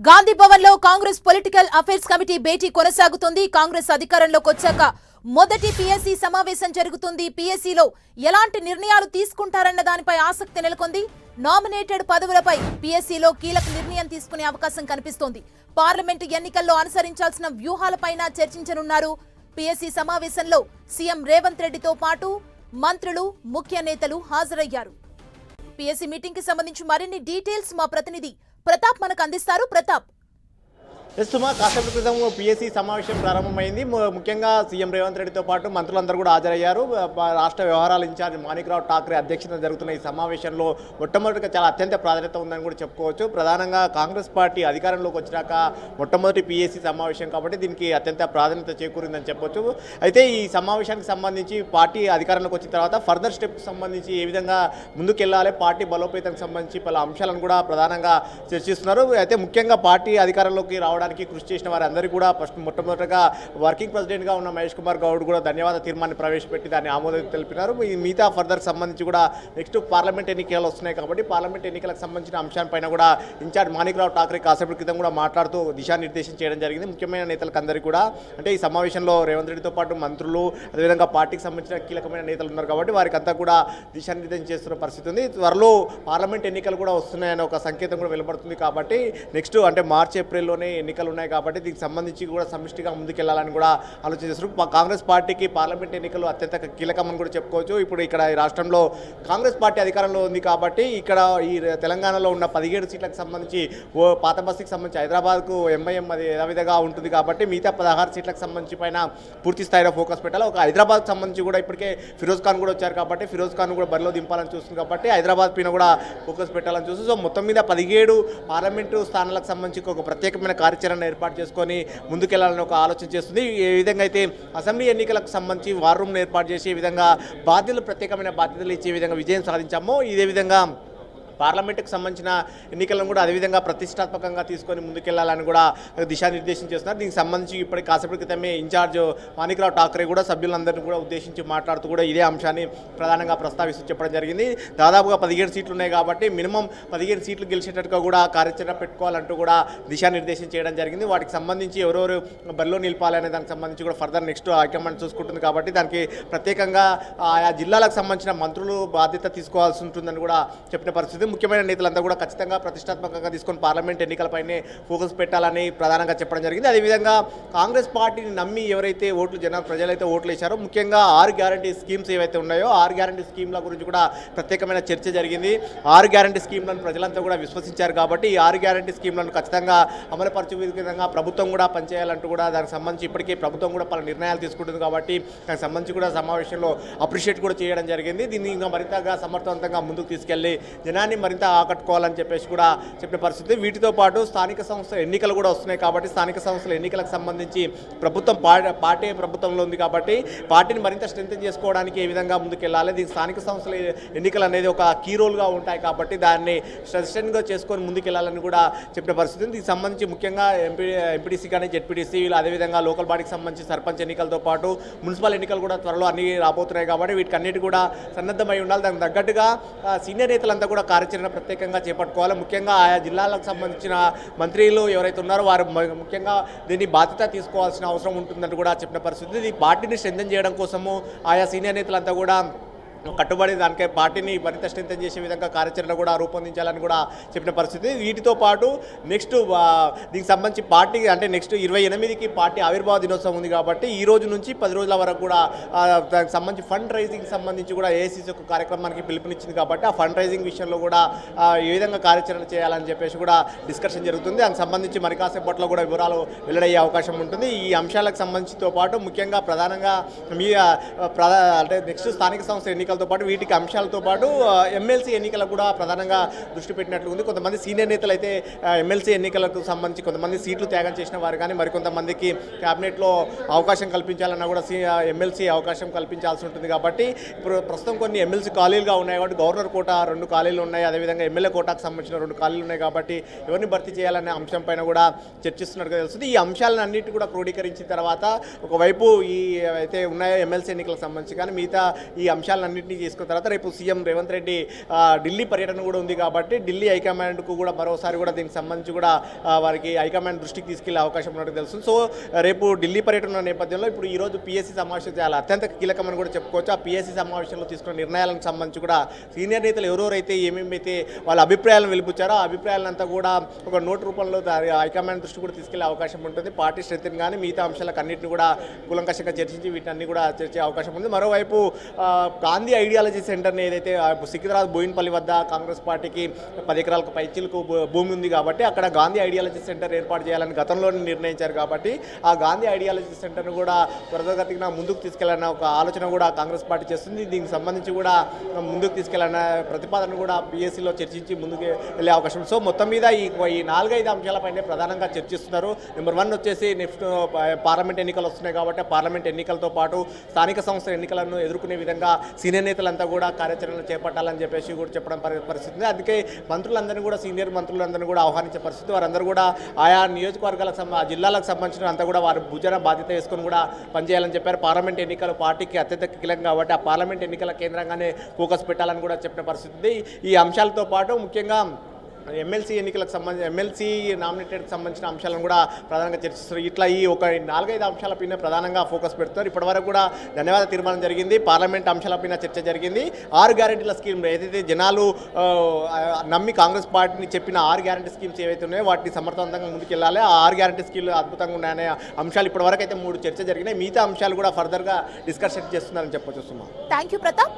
గాంధీ భవన్ లో Congress political affairs committee భేటీ కొనసాగుతుంది. కాంగ్రెస్ అధికారంలోకి వచ్చాక మొదటి పిఎస్సి సమావేశం జరుగుతుంది. పిఎస్సిలో ఎలాంటి నిర్ణయాలు తీసుకుంటారన్న దానిపై ఆసక్తి నెలకొంది. నామినేటెడ్ పదవులపై పిఎస్సిలో కీలక నిర్ణయం తీసుకునే అవకాశం కనిపిస్తోంది. పార్లమెంటు ఎన్నికల్లో అనుసరించాల్సిన వ్యూహాలపైన చర్చించనున్నారు. పిఎస్సి సమావేశంలో సీఎం రేవంత్ రెడ్డితో పాటు మంత్రులు, ముఖ్య నేతలు హాజరయ్యారు. పిఎస్సి మీటింగ్ కి సంబంధించి మరిన్ని డీటెయిల్స్ మా ప్రతినిధి ప్రతాప్ మనకు అందిస్తారు. ప్రతాప్, కాసేపటి క్రితం పిఎస్సి సమావేశం ప్రారంభమైంది. ముఖ్యంగా సీఎం రేవంత్ రెడ్డితో పాటు మంత్రులందరూ కూడా హాజరయ్యారు. రాష్ట్ర వ్యవహారాల ఇన్ఛార్జ్ మాణిక్రావు ఠాక్రే అధ్యక్షతన జరుగుతున్న ఈ సమావేశంలో మొట్టమొదటిగా చాలా అత్యంత ప్రాధాన్యత ఉందని కూడా చెప్పుకోవచ్చు. ప్రధానంగా కాంగ్రెస్ పార్టీ అధికారంలోకి వచ్చినాక మొట్టమొదటి పిఎస్సి సమావేశం కాబట్టి దీనికి అత్యంత ప్రాధాన్యత చేకూరిందని చెప్పొచ్చు. అయితే ఈ సమావేశానికి సంబంధించి పార్టీ అధికారంలోకి వచ్చిన తర్వాత ఫర్దర్ స్టెప్కి సంబంధించి ఏ విధంగా ముందుకెళ్లాలి, పార్టీ బలోపేతానికి సంబంధించి పలు అంశాలను కూడా ప్రధానంగా చర్చిస్తున్నారు. అయితే ముఖ్యంగా పార్టీ అధికారంలోకి రావడానికి కృషి చేసిన వారందరికీ కూడా మొట్టమొదటిగా వర్కింగ్ ప్రెసిడెంట్గా ఉన్న మహేష్ కుమార్ గౌడ్ కూడా ధన్యవాద తీర్మాన్ని ప్రవేశపెట్టి దాన్ని ఆమోదం తెలిపినారు. మిగతా ఫర్దర్ సంబంధించి కూడా నెక్స్ట్ పార్లమెంట్ ఎన్నికలు వస్తున్నాయి కాబట్టి పార్లమెంట్ ఎన్నికలకు సంబంధించిన అంశాలపైన కూడా ఇన్ఛార్జ్ మాణిక్రావు ఠాక్రే కాసేపటి క్రితం కూడా మాట్లాడుతూ దిశానిర్దేశం చేయడం జరిగింది. ముఖ్యమైన నేతలకు అందరికీ కూడా అంటే ఈ సమావేశంలో రేవంత్ రెడ్డితో పాటు మంత్రులు, అదేవిధంగా పార్టీకి సంబంధించిన కీలకమైన నేతలు ఉన్నారు కాబట్టి వారికి అంతా కూడా దిశానిర్దేశం చేస్తున్న పరిస్థితి ఉంది. త్వరలో పార్లమెంట్ ఎన్నికలు కూడా వస్తున్నాయనే ఒక సంకేతం కూడా వెలువడుతుంది. కాబట్టి నెక్స్ట్ అంటే మార్చి ఏప్రిల్లోనే ఎన్నికలు ఉన్నాయి కాబట్టి దీనికి సంబంధించి కూడా సమిష్టిగా ముందుకెళ్లాలని కూడా ఆలోచన చేస్తున్నారు. కాంగ్రెస్ పార్టీకి పార్లమెంట్ ఎన్నికలు అత్యంత కీలకమని కూడా చెప్పుకోవచ్చు. ఇప్పుడు ఇక్కడ ఈ రాష్ట్రంలో కాంగ్రెస్ పార్టీ అధికారంలో ఉంది కాబట్టి ఇక్కడ ఈ తెలంగాణలో ఉన్న 17 సీట్లకు సంబంధించి పాత బస్తీకి సంబంధించి హైదరాబాద్కు ఎంఐఎం అది యథావిధిగా ఉంటుంది కాబట్టి మిగతా 16 సీట్లకు సంబంధించి పైన పూర్తి స్థాయిలో ఫోకస్ పెట్టాలి. ఒక హైదరాబాద్కి సంబంధించి కూడా ఇప్పటికే ఫిరోజ్ ఖాన్ కూడా వచ్చారు కాబట్టి ఫిరోజ్ ఖాన్ కూడా బరిలో దింపాలని చూస్తుంది కాబట్టి హైదరాబాద్ పైన కూడా ఫోకస్ పెట్టాలని చూస్తుంది. సో మొత్తం మీద 17 పార్లమెంటు స్థానాలకు సంబంధించి ఒక ప్రత్యేకమైన కార్యాచరణ ఏర్పాటు చేసుకొని ముందుకెళ్లాలని ఒక ఆలోచన చేస్తుంది. ఏ విధంగా అయితే అసెంబ్లీ ఎన్నికలకు సంబంధించి వార్ రూమ్ను ఏర్పాటు చేసే విధంగా ప్రత్యేకమైన బాధ్యతలు ఇచ్చే విధంగా విజయం సాధించామో ఇదే విధంగా పార్లమెంటుకు సంబంధించిన ఎన్నికలను కూడా అదేవిధంగా ప్రతిష్టాత్మకంగా తీసుకొని ముందుకెళ్లాలని కూడా దిశానిర్దేశం చేస్తున్నారు. దీనికి సంబంధించి ఇప్పటికి కాసేపటి క్రితమే ఇన్ఛార్జ్ మాణిక్రావు ఠాక్రే కూడా సభ్యులందరినీ కూడా ఉద్దేశించి మాట్లాడుతూ కూడా ఇదే అంశాన్ని ప్రధానంగా ప్రస్తావిస్తూ చెప్పడం జరిగింది. దాదాపుగా 17 సీట్లు ఉన్నాయి కాబట్టి మినిమం 15 సీట్లు గెలిచేటట్టుగా కూడా కార్యాచరణ పెట్టుకోవాలంటూ కూడా దిశానిర్దేశం చేయడం జరిగింది. వాటికి సంబంధించి ఎవరెవరు బరిలో నిలిపాలనే దానికి సంబంధించి కూడా ఫర్దర్ నెక్స్ట్ హైకమాండ్ చూసుకుంటుంది కాబట్టి దానికి ప్రత్యేకంగా ఆయా జిల్లాలకు సంబంధించిన మంత్రులు బాధ్యత తీసుకోవాల్సి ఉంటుందని కూడా చెప్పిన పరిస్థితి. ముఖ్యమైన నేతలంతా కూడా ఖచ్చితంగా ప్రతిష్టాత్మకంగా తీసుకొని పార్లమెంట్ ఎన్నికలపైనే ఫోకస్ పెట్టాలని ప్రధానంగా చెప్పడం జరిగింది. అదేవిధంగా కాంగ్రెస్ పార్టీని నమ్మి ఎవరైతే ప్రజలైతే ఓట్లు వేశారో ముఖ్యంగా 6 గ్యారంటీ స్కీమ్స్ ఏవైతే ఉన్నాయో 6 గ్యారంటీ స్కీమ్ల గురించి కూడా ప్రత్యేకమైన చర్చ జరిగింది. 6 గ్యారంటీ స్కీమ్లను ప్రజలంతా కూడా విశ్వసించారు కాబట్టి ఈ 6 గ్యారంటీ స్కీమ్లను ఖచ్చితంగా అమలుపరిచే విధంగా ప్రభుత్వం కూడా పనిచేయాలంటూ కూడా దానికి సంబంధించి ఇప్పటికే ప్రభుత్వం కూడా పలు నిర్ణయాలు తీసుకుంటుంది కాబట్టి దానికి సంబంధించి కూడా సమావేశంలో అప్రిషియేట్ కూడా చేయడం జరిగింది. దీన్ని ఇంకా మరింతగా సమర్థవంతంగా ముందుకు తీసుకెళ్లి జనాన్ని మరింత ఆకట్టుకోవాలని చెప్పేసి కూడా చెప్పిన పరిస్థితి. వీటితో పాటు స్థానిక సంస్థల ఎన్నికలు కూడా వస్తున్నాయి కాబట్టి స్థానిక సంస్థల ఎన్నికలకు సంబంధించి ప్రభుత్వం పార్టీ ప్రభుత్వంలో ఉంది కాబట్టి పార్టీని మరింత స్ట్రెంథెన్ చేసుకోవడానికి ఏ విధంగా ముందుకెళ్ళాలి, దీనికి స్థానిక సంస్థల ఎన్నికలు అనేది ఒక కీ రోల్గా ఉంటాయి కాబట్టి దాన్ని స్ట్రెంథెన్గా చేసుకొని ముందుకెళ్లాలని కూడా చెప్పిన పరిస్థితి. దీనికి సంబంధించి ముఖ్యంగా ఎంపీటీసీ కానీ జెడ్పీటీసీ అదేవిధంగా లోకల్ బాడీకి సంబంధించి సర్పంచ్ ఎన్నికలతో పాటు మున్సిపల్ ఎన్నికలు కూడా త్వరలో అన్ని రాబోతున్నాయి కాబట్టి వీటికన్నిటి కూడా సన్నద్ధమై ఉండాలి. దానికి తగ్గట్టుగా సీనియర్ నేతలంతా కూడా కార్యాచరణ ప్రత్యేకంగా చేపట్టుకోవాలి. ముఖ్యంగా ఆయా జిల్లాలకు సంబంధించిన మంత్రులు ఎవరైతే ఉన్నారో వారు ముఖ్యంగా దీన్ని బాధ్యత తీసుకోవాల్సిన అవసరం ఉంటుందని కూడా చెప్పిన పరిస్థితి. ఈ పార్టీని స్ట్రెంథెన్ చేయడం కోసము ఆయా సీనియర్ నేతలంతా కూడా కట్టుబడి దానికే పార్టీని మరింత స్ట్రెంథెన్ చేసే విధంగా కార్యాచరణ కూడా రూపొందించాలని కూడా చెప్పిన పరిస్థితి. వీటితో పాటు నెక్స్ట్ దీనికి సంబంధించి పార్టీ అంటే నెక్స్ట్ 28కి పార్టీ ఆవిర్భావ దినోత్సవం ఉంది కాబట్టి ఈ రోజు నుంచి 10 రోజుల వరకు కూడా దానికి సంబంధించి ఫండ్ రైజింగ్ సంబంధించి కూడా ఏఐసీసీ ఒక కార్యక్రమానికి పిలుపునిచ్చింది కాబట్టి ఆ ఫండ్ రైజింగ్ విషయంలో కూడా ఏ విధంగా కార్యాచరణ చేయాలని చెప్పేసి కూడా డిస్కషన్ జరుగుతుంది. దానికి సంబంధించి మరి కాసేపట్లో కూడా వివరాలు వెల్లడయ్యే అవకాశం ఉంటుంది. ఈ అంశాలకు సంబంధించితో పాటు ముఖ్యంగా ప్రధానంగా అంటే నెక్స్ట్ స్థానిక సంస్థ ఎన్నికలతో పాటు వీటికి అంశాలతో పాటు ఎమ్మెల్సీ ఎన్నికలకు కూడా ప్రధానంగా దృష్టి పెట్టినట్లు ఉంది. కొంతమంది సీనియర్ నేతలు అయితే ఎమ్మెల్సీ ఎన్నికలకు సంబంధించి కొంతమంది సీట్లు త్యాగం చేసిన వారు కానీ మరికొంతమందికి క్యాబినెట్లో అవకాశం కల్పించాలన్నా కూడా ఎమ్మెల్సీ అవకాశం కల్పించాల్సి ఉంటుంది కాబట్టి ఇప్పుడు ప్రస్తుతం కొన్ని ఎమ్మెల్సీ ఖాళీలుగా ఉన్నాయి కాబట్టి గవర్నర్ కోటా 2 ఖాళీలు ఉన్నాయి, అదేవిధంగా ఎమ్మెల్యే కోటాకు సంబంధించిన 2 ఖాళీలు ఉన్నాయి కాబట్టి ఎవరిని భర్తీ చేయాలనే అంశం పైన కూడా చర్చిస్తున్నట్టుగా తెలుస్తుంది. ఈ అంశాలను అన్నిటి కూడా క్రోడీకరించిన తర్వాత ఒకవైపు ఈ అయితే ఉన్నాయో ఎమ్మెల్సీ ఎన్నికలకు సంబంధించి కానీ మిగతా ఈ అంశాలన్నింటినీ వీటన్నిటిని తీసుకున్న తర్వాత రేపు సీఎం రేవంత్ రెడ్డి ఢిల్లీ పర్యటన కూడా ఉంది కాబట్టి ఢిల్లీ హైకమాండ్కు కూడా మరోసారి కూడా దీనికి సంబంధించి కూడా వారికి హైకమాండ్ దృష్టికి తీసుకెళ్లే అవకాశం ఉన్నట్టు తెలుసు. సో రేపు ఢిల్లీ పర్యటన ఉన్న నేపథ్యంలో ఇప్పుడు ఈరోజు పిఎస్సీ సమావేశం చాలా అత్యంత కీలకమని కూడా చెప్పుకోవచ్చు. ఆ పిఎస్సీ సమావేశంలో తీసుకున్న నిర్ణయాలకు సంబంధించి కూడా సీనియర్ నేతలు ఎవరెవరైతే ఏమేమైతే వాళ్ళ అభిప్రాయాలను వెలిపుచ్చారో ఆ అభిప్రాయాలంతా కూడా ఒక నోట్ రూపంలో హైకమాండ్ దృష్టి కూడా తీసుకెళ్లే అవకాశం ఉంటుంది. పార్టీ స్ట్రెంత్ కానీ మిగతా అంశాలకు అన్నింటిని కూడా కూలంకషంగా చర్చించి వీటన్ని కూడా చర్చే అవకాశం ఉంది. మరోవైపు గాంధీ ఐడియాలజీ సెంటర్ని ఏదైతే సికింద్రాబాద్ బోయిన్పల్లి వద్ద కాంగ్రెస్ పార్టీకి 10 ఎకరాలకు పైచిలకు భూమి ఉంది కాబట్టి అక్కడ గాంధీ ఐడియాలజీ సెంటర్ ఏర్పాటు చేయాలని గతంలోనే నిర్ణయించారు కాబట్టి ఆ గాంధీ ఐడియాలజీ సెంటర్ను కూడా త్వరగతిన ముందుకు తీసుకెళ్లాలన్న ఒక ఆలోచన కూడా కాంగ్రెస్ పార్టీ చేస్తుంది. దీనికి సంబంధించి కూడా ముందుకు తీసుకెళ్లాలన్న ప్రతిపాదన కూడా పిఎస్సీలో చర్చించి ముందుకు వెళ్ళే అవకాశం. సో మొత్తం మీద ఈ 4-5 అంశాలపైనే ప్రధానంగా చర్చిస్తున్నారు. నెంబర్ 1 వచ్చేసి నెక్స్ట్ పార్లమెంట్ ఎన్నికలు వస్తున్నాయి కాబట్టి పార్లమెంట్ ఎన్నికలతో పాటు స్థానిక సంస్థల ఎన్నికలను ఎదుర్కొనే విధంగా సీనియర్ నేతలంతా కూడా కార్యాచరణలు చేపట్టాలని చెప్పేసి కూడా చెప్పడం పరిస్థితి ఉంది. అందుకే మంత్రులందరినీ కూడా సీనియర్ మంత్రులందరినీ కూడా ఆహ్వానించే పరిస్థితి. వారందరూ కూడా ఆయా నియోజకవర్గాలకు జిల్లాలకు సంబంధించిన అంతా కూడా వారు భుజన బాధ్యత వేసుకొని కూడా పనిచేయాలని చెప్పారు. పార్లమెంట్ ఎన్నికలు పార్టీకి అత్యంత కీలకం కాబట్టి ఆ పార్లమెంట్ ఎన్నికల కేంద్రంగానే ఫోకస్ పెట్టాలని కూడా చెప్పిన పరిస్థితి. ఈ అంశాలతో పాటు ముఖ్యంగా ఎమ్మెల్సీ ఎన్నికలకు సంబంధించి ఎమ్మెల్సీ నామినేటెడ్కి సంబంధించిన అంశాలను కూడా ప్రధానంగా చర్చిస్తారు. ఇట్లా ఈ ఒక 4-5 అంశాలపైన ప్రధానంగా ఫోకస్ పెడుతున్నారు. ఇప్పటివరకు కూడా ధన్యవాద తీర్మానం జరిగింది, పార్లమెంట్ అంశాలపైన చర్చ జరిగింది. 6 గ్యారెంటీల స్కీమ్ ఏదైతే జనాలు నమ్మి కాంగ్రెస్ పార్టీని చెప్పిన 6 గ్యారెంటీ స్కీమ్స్ ఏవైతే ఉన్నాయో వాటిని సమర్థవంతంగా ముందుకెళ్ళాలి. ఆ 6 గ్యారెంటీ స్కీమ్లు అద్భుతంగా ఉన్నాయనే అంశాలు ఇప్పటివరకు అయితే 3 చర్చ జరిగినాయి. మిగతా అంశాలు కూడా ఫర్దర్గా డిస్కషన్ చేస్తున్నారని చెప్పొచ్చు. Thank you Pratap.